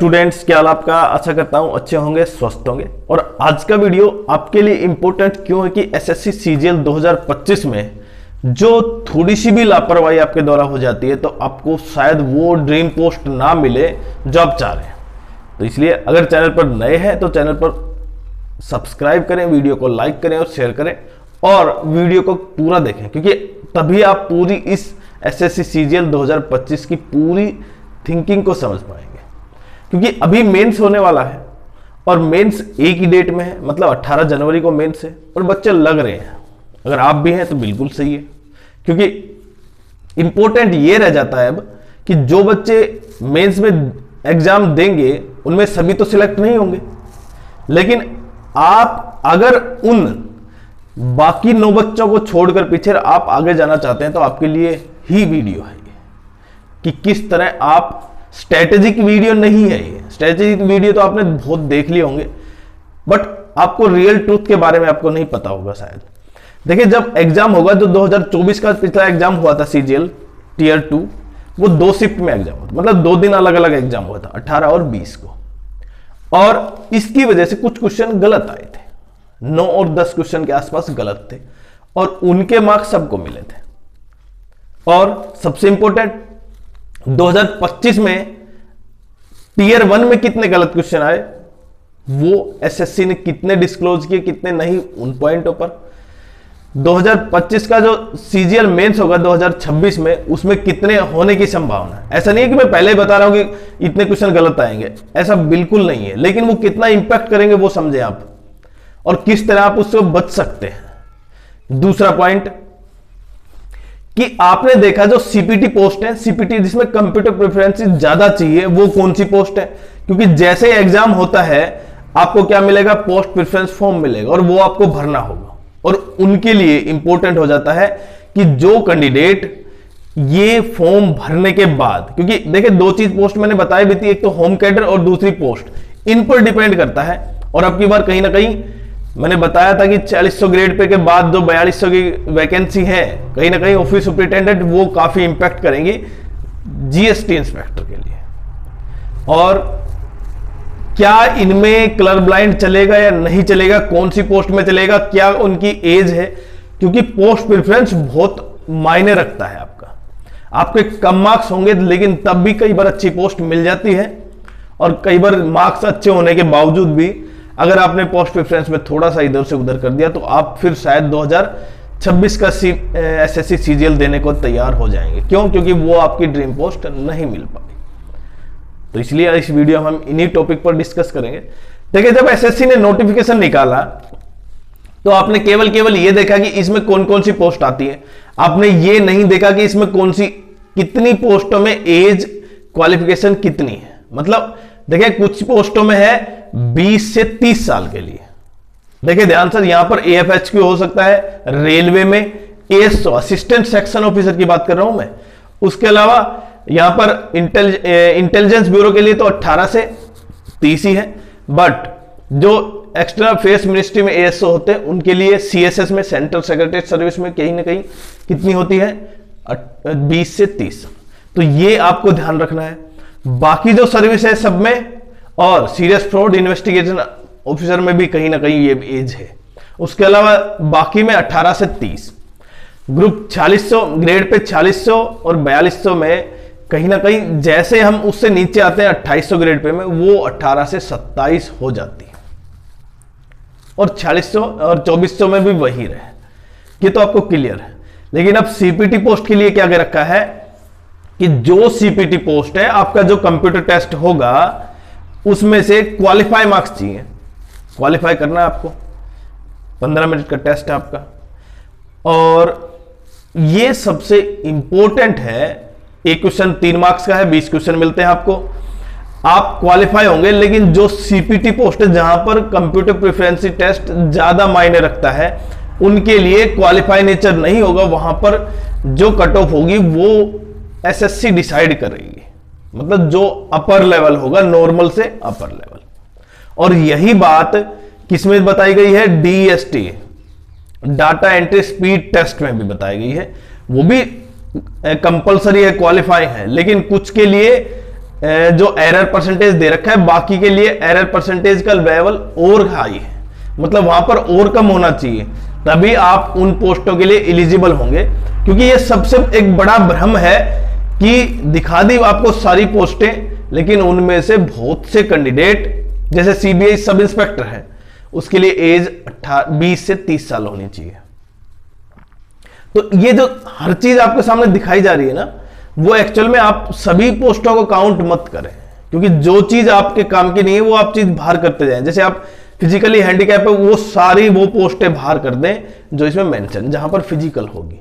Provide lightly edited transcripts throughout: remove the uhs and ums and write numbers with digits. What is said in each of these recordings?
Students, क्या हाल आपका। आशा करता हूं अच्छे होंगे, स्वस्थ होंगे। और आज का वीडियो आपके लिए इंपॉर्टेंट क्यों है कि एसएससी सीजीएल 2025 में जो थोड़ी सी भी लापरवाही आपके द्वारा हो जाती है तो आपको शायद वो ड्रीम पोस्ट ना मिले जो आप चाह रहे हैं। तो इसलिए अगर चैनल पर नए हैं तो चैनल पर सब्सक्राइब करें, वीडियो को लाइक करें और शेयर करें और वीडियो को पूरा देखें, क्योंकि तभी आप पूरी इस एसएससी सीजीएल 2025 की पूरी थिंकिंग को समझ पाएंगे। क्योंकि अभी मेंस होने वाला है और मेंस एक ही डेट में है, मतलब 18 जनवरी को मेंस है और बच्चे लग रहे हैं। अगर आप भी हैं तो बिल्कुल सही है, क्योंकि इंपॉर्टेंट ये रह जाता है अब कि जो बच्चे मेंस में एग्जाम देंगे उनमें सभी तो सिलेक्ट नहीं होंगे, लेकिन आप अगर उन बाकी 9 बच्चों को छोड़कर पीछे आप आगे जाना चाहते हैं तो आपके लिए ही वीडियो है कि किस तरह आप स्ट्रेटेजिक वीडियो नहीं है ये। स्ट्रेटेजिक वीडियो तो आपने बहुत देख लिए होंगे, बट आपको रियल ट्रूथ के बारे में आपको नहीं पता होगा शायद। देखिए, जब एग्जाम होगा जो 2024 का पिछला एग्जाम हुआ था सीजीएल टीयर 2, वो 2 शिफ्ट में एग्जाम हुआ था, मतलब 2 दिन अलग अलग एग्जाम हुआ था, 18 और 20 को। और इसकी वजह से कुछ क्वेश्चन गलत आए थे, 9 और 10 क्वेश्चन के आसपास गलत थे और उनके मार्क्स सबको मिले थे। और सबसे इंपॉर्टेंट 2025 में टीयर 1 में कितने गलत क्वेश्चन आए, वो एसएससी ने कितने डिस्क्लोज किए, कितने नहीं, उन पॉइंटों पर। 2025 का जो सीजीएल मेंस होगा 2026 में, उसमें कितने होने की संभावना है। ऐसा नहीं है कि मैं पहले ही बता रहा हूं कि इतने क्वेश्चन गलत आएंगे, ऐसा बिल्कुल नहीं है, लेकिन वो कितना इंपैक्ट करेंगे वो समझे आप और किस तरह आप उससे बच सकते हैं। दूसरा पॉइंट कि आपने देखा जो सीपीटी पोस्ट है, सीपीटी जिसमें कंप्यूटर प्रेफरेंसेस ज्यादा चाहिए, वो कौन सी पोस्ट है। क्योंकि जैसे एग्जाम होता है आपको क्या मिलेगा, पोस्ट प्रेफरेंस फॉर्म मिलेगा और वो आपको भरना होगा। और उनके लिए इंपॉर्टेंट हो जाता है कि जो कैंडिडेट ये फॉर्म भरने के बाद, क्योंकि देखिए 2 चीज पोस्ट मैंने बताई भी थी, एक तो होम कैडर और दूसरी पोस्ट, इन पर डिपेंड करता है। और अब की बार कहीं ना कहीं मैंने बताया था कि 4600 ग्रेड पे के बाद जो 4200 की वैकेंसी है, कहीं ना कहीं ऑफिस सुपरिटेंडेंट वो काफी इंपैक्ट करेंगी जीएसटी इंस्पेक्टर के लिए। और क्या इनमें कलर ब्लाइंड चलेगा या नहीं चलेगा, कौन सी पोस्ट में चलेगा, क्या उनकी एज है, क्योंकि पोस्ट प्रेफरेंस बहुत मायने रखता है। आपके कम मार्क्स होंगे लेकिन तब भी कई बार अच्छी पोस्ट मिल जाती है, और कई बार मार्क्स अच्छे होने के बावजूद भी अगर आपने पोस्ट प्रेफरेंस में थोड़ा सा इधर से उधर कर दिया तो आप फिर शायद 2026 का एसएससी सीजीएल देने को तैयार हो जाएंगे। क्यों? क्योंकि वो आपकी ड्रीम पोस्ट नहीं मिल पाई। तो इसलिए इस वीडियो में हम इन्हीं टॉपिक पर डिस्कस करेंगे। देखिए, जब एसएससी ने नोटिफिकेशन निकाला तो आपने केवल ये देखा कि इसमें कौन कौन सी पोस्ट आती है, आपने ये नहीं देखा कि इसमें कौन सी कितनी पोस्टों में एज क्वालिफिकेशन कितनी है। मतलब देखिए, कुछ पोस्टों में है 20 से 30 साल के लिए। देखिए ध्यान से, यहां पर एएफएचक्यू हो सकता है, रेलवे में एएसओ असिस्टेंट सेक्शन ऑफिसर की बात कर रहा हूं मैं। उसके अलावा यहां पर इंटेलिजेंस ब्यूरो के लिए तो 18 से 30 ही है, बट जो एक्स्ट्रा अफेयर्स मिनिस्ट्री में एएसओ होते हैं उनके लिए सीएसएस में, सेंट्रल सेक्रेटरी सर्विस में कहीं ना कहीं कितनी होती है, 20 से 30। तो ये आपको ध्यान रखना है। बाकी जो सर्विस है सब में, और सीरियस फ्रॉड इन्वेस्टिगेशन ऑफिसर में भी कहीं ना कहीं ये एज है। उसके अलावा बाकी में 18 से 30, ग्रुप 4600 ग्रेड पे 4600 और 4200 में कहीं ना कहीं जैसे हम उससे नीचे आते हैं 2800 ग्रेड पे में, वो 18 से 27 हो जाती है, और 4600 और 2400 में भी वही रहे। ये तो आपको क्लियर है। लेकिन अब सीपीटी पोस्ट के लिए क्या कर रखा है कि जो सीपीटी पोस्ट है, आपका जो कंप्यूटर टेस्ट होगा उसमें से क्वालिफाई मार्क्स चाहिए। क्वालिफाई करना है आपको, 15 मिनट का टेस्ट है आपका, और ये सबसे इंपॉर्टेंट है। एक क्वेश्चन 3 मार्क्स का है, 20 क्वेश्चन मिलते हैं आपको। आप क्वालिफाई होंगे, लेकिन जो सीपीटी पोस्ट है जहां पर कंप्यूटर प्रेफरेंस टेस्ट ज्यादा मायने रखता है, उनके लिए क्वालिफाई नेचर नहीं होगा। वहां पर जो कट ऑफ होगी वो एसएससी डिसाइड करेगी, मतलब जो अपर लेवल होगा, नॉर्मल से अपर लेवल। और यही बात किसमें बताई गई है, DST data entry speed test में भी बताई गई है। वो भी कंपलसरी है, क्वालिफाई है, लेकिन कुछ के लिए जो एरर परसेंटेज दे रखा है, बाकी के लिए एरर परसेंटेज का लेवल और हाई है, मतलब वहां पर और कम होना चाहिए, तभी आप उन पोस्टों के लिए एलिजिबल होंगे। क्योंकि ये सबसे एक बड़ा भ्रम है कि दिखा दी आपको सारी पोस्टें, लेकिन उनमें से बहुत से कैंडिडेट, जैसे सीबीआई सब इंस्पेक्टर है, उसके लिए एज 20 से 30 साल होनी चाहिए। तो ये जो हर चीज आपके सामने दिखाई जा रही है ना, वो एक्चुअल में आप सभी पोस्टों को काउंट मत करें, क्योंकि जो चीज आपके काम की नहीं है वो आप चीज बाहर करते जाएं। जैसे आप फिजिकली हैंडीकैप है, वो सारी वो पोस्टें बाहर कर दें जो इसमें मेंशन, जहां पर फिजिकल होगी।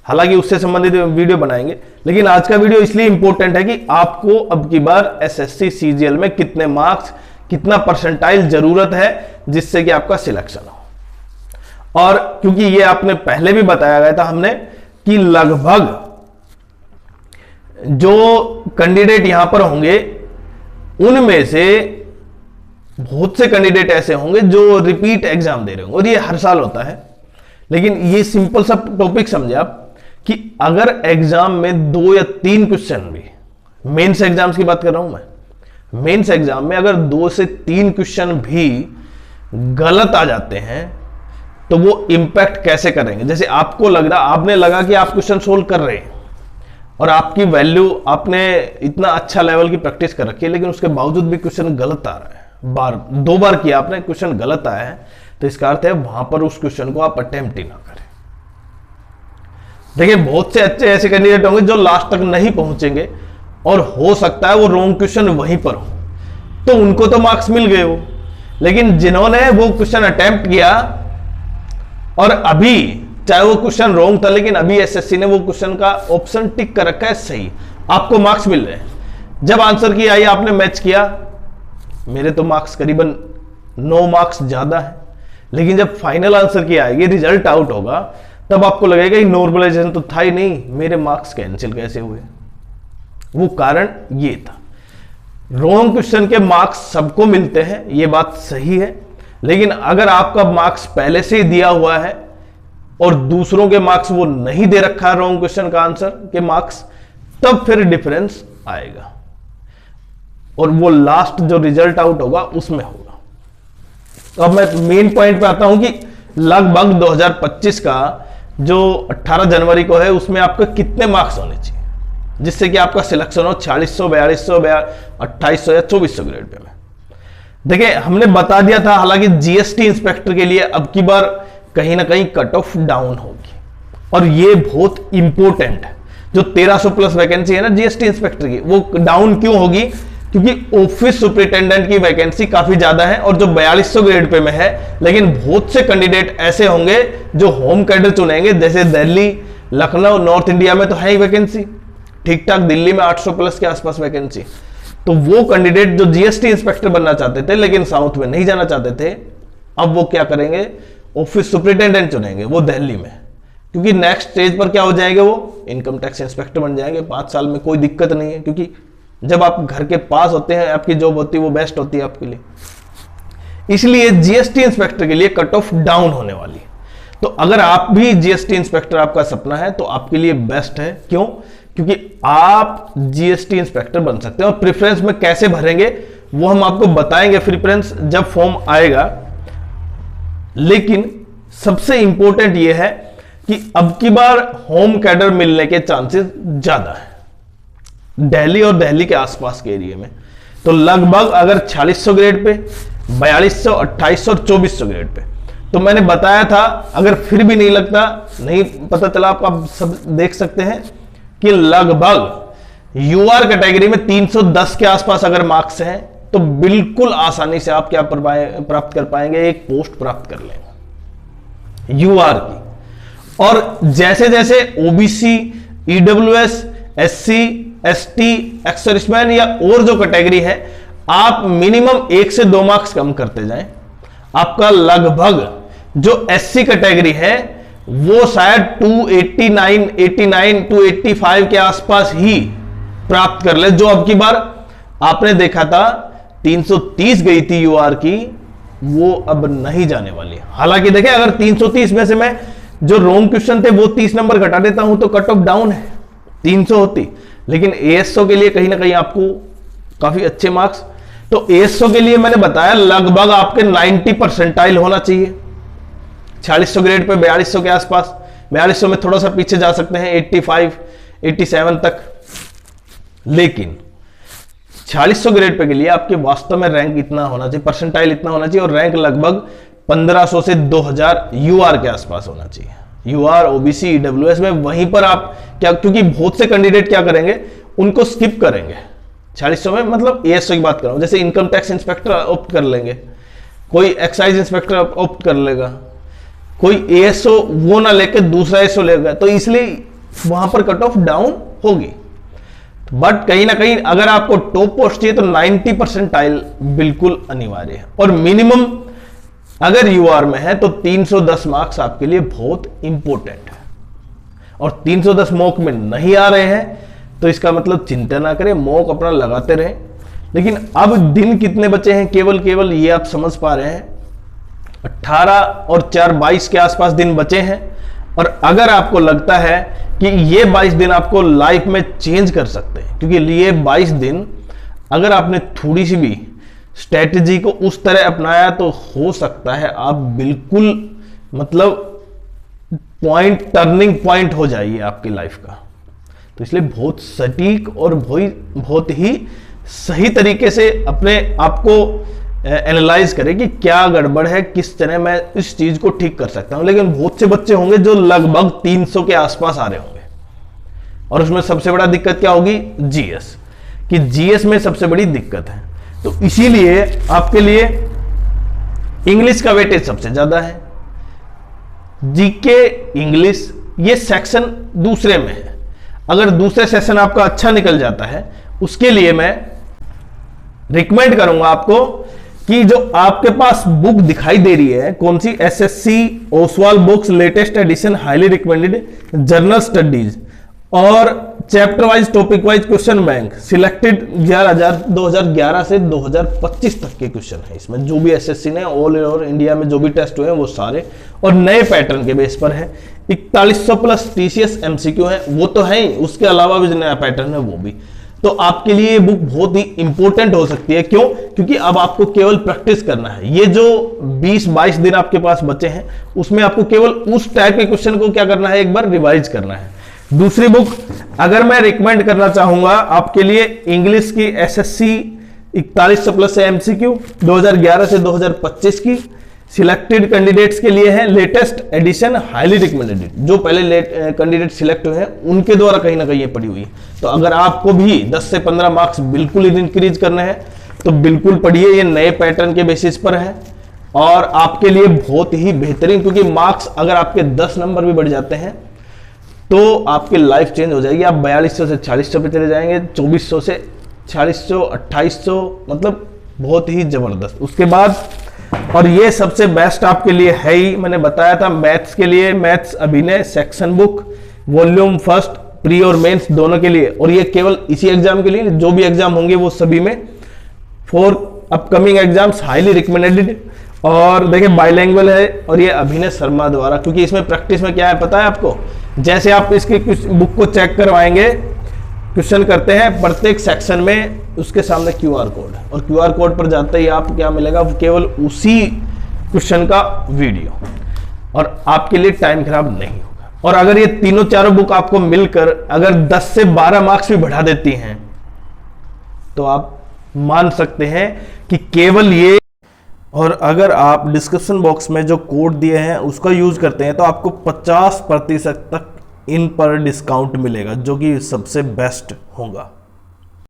हालांकि उससे संबंधित वीडियो बनाएंगे, लेकिन आज का वीडियो इसलिए इंपॉर्टेंट है कि आपको अब की बार एसएससी सीजीएल में कितने मार्क्स, कितना परसेंटाइल जरूरत है जिससे कि आपका सिलेक्शन हो। और क्योंकि ये आपने पहले भी बताया गया था हमने कि लगभग जो कैंडिडेट यहां पर होंगे उनमें से बहुत से कैंडिडेट ऐसे होंगे जो रिपीट एग्जाम दे रहे होंगे, और ये हर साल होता है। लेकिन ये सिंपल सा टॉपिक समझे आप कि अगर एग्जाम में 2 या 3 क्वेश्चन भी, मेंस एग्जाम्स की बात कर रहा हूं मैं, मेंस एग्जाम में अगर 2 से 3 क्वेश्चन भी गलत आ जाते हैं तो वो इंपैक्ट कैसे करेंगे। जैसे आपको लग रहा, आपने लगा कि आप क्वेश्चन सोल्व कर रहे हैं और आपकी वैल्यू, आपने इतना अच्छा लेवल की प्रैक्टिस कर रखी है, लेकिन उसके बावजूद भी क्वेश्चन गलत आ रहा है, 2 बार किया आपने, क्वेश्चन गलत आया है, तो इसका अर्थ है वहां पर उस क्वेश्चन को आप अटेम्प्ट ही ना करें। देखिए बहुत से अच्छे ऐसे कैंडिडेट होंगे जो लास्ट तक नहीं पहुंचेंगे, और हो सकता है वो रॉन्ग क्वेश्चन वहीं पर हो, तो उनको तो मार्क्स मिल गए हो। लेकिन जिन्होंने वो क्वेश्चन अटेम्प्ट किया और अभी, चाहे वो क्वेश्चन रॉन्ग था, लेकिन अभी एसएससी ने वो क्वेश्चन का ऑप्शन टिक कर रखा है सही, आपको मार्क्स मिल रहे हैं। जब आंसर की आई, आपने मैच किया, मेरे तो मार्क्स करीबन 9 मार्क्स ज्यादा है, लेकिन जब फाइनल आंसर की आएगी, रिजल्ट आउट होगा, तब आपको लगेगा कि नॉर्मलाइजेशन तो था ही नहीं, मेरे मार्क्स कैंसिल कैसे हुए। वो कारण ये था। रॉन्ग क्वेश्चन के मार्क्स सबको मिलते हैं, ये बात सही है, लेकिन अगर आपका मार्क्स पहले से ही दिया हुआ है और दूसरों के मार्क्स वो नहीं दे रखा है, रॉन्ग क्वेश्चन का आंसर के मार्क्स, तब फिर डिफरेंस आएगा और वो लास्ट जो रिजल्ट आउट होगा उसमें होगा। तो अब मैं मेन पॉइंट पे आता हूं कि लगभग 2025 का जो 18 जनवरी को है, उसमें आपका कितने मार्क्स होने चाहिए जिससे कि आपका सिलेक्शन हो 4600, 4200, 2800 या 2400 ग्रेड पे में। देखिए हमने बता दिया था, हालांकि जीएसटी इंस्पेक्टर के लिए अब की बार कहीं ना कहीं कट ऑफ डाउन होगी, और ये बहुत इंपॉर्टेंट है। जो 1300 प्लस वैकेंसी है ना जीएसटी इंस्पेक्टर की, वो डाउन क्यों होगी? क्योंकि ऑफिस सुपरिटेंडेंट की वैकेंसी काफी ज्यादा है और जो 4200 ग्रेड पे में है, लेकिन बहुत से कैंडिडेट ऐसे होंगे जो होम कैडर चुनेंगे, जैसे दिल्ली, लखनऊ, नॉर्थ इंडिया में तो है ही वैकेंसी ठीक ठाक, दिल्ली में 800 प्लस के आसपास वैकेंसी। तो वो कैंडिडेट जो जीएसटी इंस्पेक्टर बनना चाहते थे लेकिन साउथ में नहीं जाना चाहते थे, अब वो क्या करेंगे? ऑफिस सुपरिटेंडेंट चुनेंगे वो दिल्ली में, क्योंकि नेक्स्ट स्टेज पर क्या हो जाएंगे? वो इनकम टैक्स इंस्पेक्टर बन जाएंगे 5 साल में, कोई दिक्कत नहीं है, क्योंकि जब आप घर के पास होते हैं आपकी जॉब होती है, वो बेस्ट होती है आपके लिए। इसलिए जीएसटी इंस्पेक्टर के लिए कट ऑफ डाउन होने वाली है। तो अगर आप भी जीएसटी इंस्पेक्टर आपका सपना है तो आपके लिए बेस्ट है। क्यों? क्योंकि आप जीएसटी इंस्पेक्टर बन सकते हैं। और प्रेफरेंस में कैसे भरेंगे वो हम आपको बताएंगे प्रेफरेंस जब फॉर्म आएगा। लेकिन सबसे इंपॉर्टेंट यह है कि अब की बार होम कैडर मिलने के चांसेस ज्यादा है दिल्ली और दिल्ली के आसपास के एरिया में। तो लगभग अगर 4600 ग्रेड पे, 4200, 2800 और 2400 ग्रेड पे, तो मैंने बताया था, अगर फिर भी नहीं लगता, नहीं पता चला आपको, आप सब देख सकते हैं कि लगभग यूआर कैटेगरी में 310 के आसपास अगर मार्क्स हैं तो बिल्कुल आसानी से आप क्या प्राप्त कर पाएंगे? एक पोस्ट प्राप्त कर लेंगे यूआर की। और जैसे जैसे OBC, EWS, SC, ST, ex serviceman या और जो कैटेगरी है, आप मिनिमम 1 से 2 मार्क्स कम करते जाएं, आपका लगभग जो एससी कैटेगरी है वो शायद 289, 285 के आसपास ही प्राप्त कर ले। जो अब की बार आपने देखा था 330 गई थी यूआर की, वो अब नहीं जाने वाली। हालांकि देखें, अगर 330 में से मैं जो रॉन्ग क्वेश्चन थे वो 30 नंबर घटा देता हूं तो कट ऑफ डाउन है, 300 होती। लेकिन एएसओ के लिए कहीं ना कहीं आपको काफी अच्छे मार्क्स। तो एएसओ के लिए मैंने बताया लगभग आपके 90 परसेंटाइल होना चाहिए। 4600 ग्रेड पे 4200 के आसपास, 4200 में थोड़ा सा पीछे जा सकते हैं 85 87 तक, लेकिन 4600 ग्रेड पे के लिए आपके वास्तव में रैंक इतना होना चाहिए, परसेंटाइल इतना होना चाहिए, और रैंक लगभग 1500 से 2000 यूआर के आसपास होना चाहिए। यूआर, ओबीसी, ईडब्ल्यूएस में वहीं पर आप क्या, क्योंकि बहुत से कैंडिडेट क्या करेंगे, उनको स्किप करेंगे 4600 में, मतलब एएसओ की बात कर रहा हूं, जैसे इनकम टैक्स इंस्पेक्टर ऑप्ट कर लेंगे, कोई एक्साइज इंस्पेक्टर ऑप्ट कर लेगा, कोई एएसओ वो ना लेके दूसरा एएसओ लेगा, तो इसलिए वहां पर कट ऑफ डाउन होगी। बट कहीं ना कहीं अगर आपको टॉप पोस्ट चाहिए तो 90 परसेंटाइल बिल्कुल अनिवार्य है, और मिनिमम अगर यूआर में है तो 310 मार्क्स आपके लिए बहुत इंपॉर्टेंट है। और 310 मॉक में नहीं आ रहे हैं तो इसका मतलब चिंता ना करें, मॉक अपना लगाते रहें। लेकिन अब दिन कितने बचे हैं, केवल ये आप समझ पा रहे हैं, 18 और 4 22 के आसपास दिन बचे हैं। और अगर आपको लगता है कि ये 22 दिन आपको लाइफ में चेंज कर सकते हैं, क्योंकि ये 22 दिन अगर आपने थोड़ी सी भी स्ट्रेटेजी को उस तरह अपनाया तो हो सकता है आप बिल्कुल मतलब टर्निंग पॉइंट हो जाइए आपकी लाइफ का। तो इसलिए बहुत सटीक और बहुत ही सही तरीके से अपने आप को एनालाइज करें कि क्या गड़बड़ है, किस तरह मैं इस चीज को ठीक कर सकता हूं। लेकिन बहुत से बच्चे होंगे जो लगभग 300 के आसपास आ रहे होंगे, और उसमें सबसे बड़ा दिक्कत क्या होगी, जीएस, कि जीएस में सबसे बड़ी दिक्कत है। तो इसीलिए आपके लिए इंग्लिश का वेटेज सबसे ज्यादा है, जीके इंग्लिश ये सेक्शन दूसरे में है। अगर दूसरे सेशन आपका अच्छा निकल जाता है, उसके लिए मैं रिकमेंड करूंगा आपको कि जो आपके पास बुक दिखाई दे रही है, कौन सी, SSC Oswal books latest edition highly recommended general studies और chapter wise topic wise question bank selected 2011 से 2025 तक के क्वेश्चन है इसमें, जो भी एसएससी ने ऑल ओवर इंडिया में जो भी टेस्ट हुए हैं वो सारे, और नए पैटर्न के बेस पर है। 4100 प्लस टीसीएस एमसीक्यू है, वो तो है ही, उसके अलावा भी जो नया पैटर्न है वो भी। तो आपके लिए ये बुक बहुत ही इंपॉर्टेंट हो सकती है। क्यों? क्योंकि अब आपको केवल प्रैक्टिस करना है। ये जो 20-22 दिन आपके पास बचे हैं उसमें आपको केवल उस टाइप के क्वेश्चन को क्या करना है, एक बार रिवाइज करना है। दूसरी बुक अगर मैं रिकमेंड करना चाहूंगा आपके लिए, इंग्लिश की एसएससी 4100 प्लस एमसीक्यू 2011 से 2025 की सिलेक्टेड कैंडिडेट्स के लिए है, लेटेस्ट एडिशन हाईली रिकमेंडेड, जो पहले कैंडिडेट सिलेक्ट हुए हैं उनके द्वारा कहीं ना कहीं ये पड़ी हुई है। तो अगर आपको भी 10 से 15 मार्क्स बिल्कुल इंक्रीज करने हैं तो बिल्कुल पढ़िए, ये नए पैटर्न के बेसिस पर है और आपके लिए बहुत ही बेहतरीन, क्योंकि मार्क्स अगर आपके 10 नंबर भी बढ़ जाते हैं तो आपकी लाइफ चेंज हो जाएगी। आप 4200 से 4600 पे चले जाएंगे, 2400 से 4600, 2800, मतलब बहुत ही जबरदस्त। उसके बाद और ये सबसे बेस्ट आपके लिए है ही, मैंने बताया था मैथ्स के लिए, मैथ्स अभिनय section book volume first, pre और मेंस दोनों के लिए, और ये केवल इसी एग्जाम के लिए, जो भी एग्जाम होंगे वो सभी में, 4 अपकमिंग एग्जाम्स हाईली रिकमेंडेड। और देखिए बाइलैंग्वेज है, और ये अभिनय शर्मा द्वारा, क्योंकि इसमें प्रैक्टिस में क्या है पता है आपको, जैसे आप इसकी बुक को चेक करवाएंगे, क्वेश्चन करते हैं प्रत्येक सेक्शन में, उसके सामने क्यूआर कोड है, और क्यूआर कोड पर जाते ही आप क्या मिलेगा, केवल उसी क्वेश्चन का वीडियो, और आपके लिए टाइम खराब नहीं होगा। और अगर ये तीनों चारों बुक आपको मिलकर अगर 10 से 12 मार्क्स भी बढ़ा देती हैं तो आप मान सकते हैं कि केवल ये, और अगर आप डिस्क्रिप्शन बॉक्स में जो कोड दिए हैं उसका यूज करते हैं तो आपको 50% तक इन पर डिस्काउंट मिलेगा, जो कि सबसे बेस्ट होगा।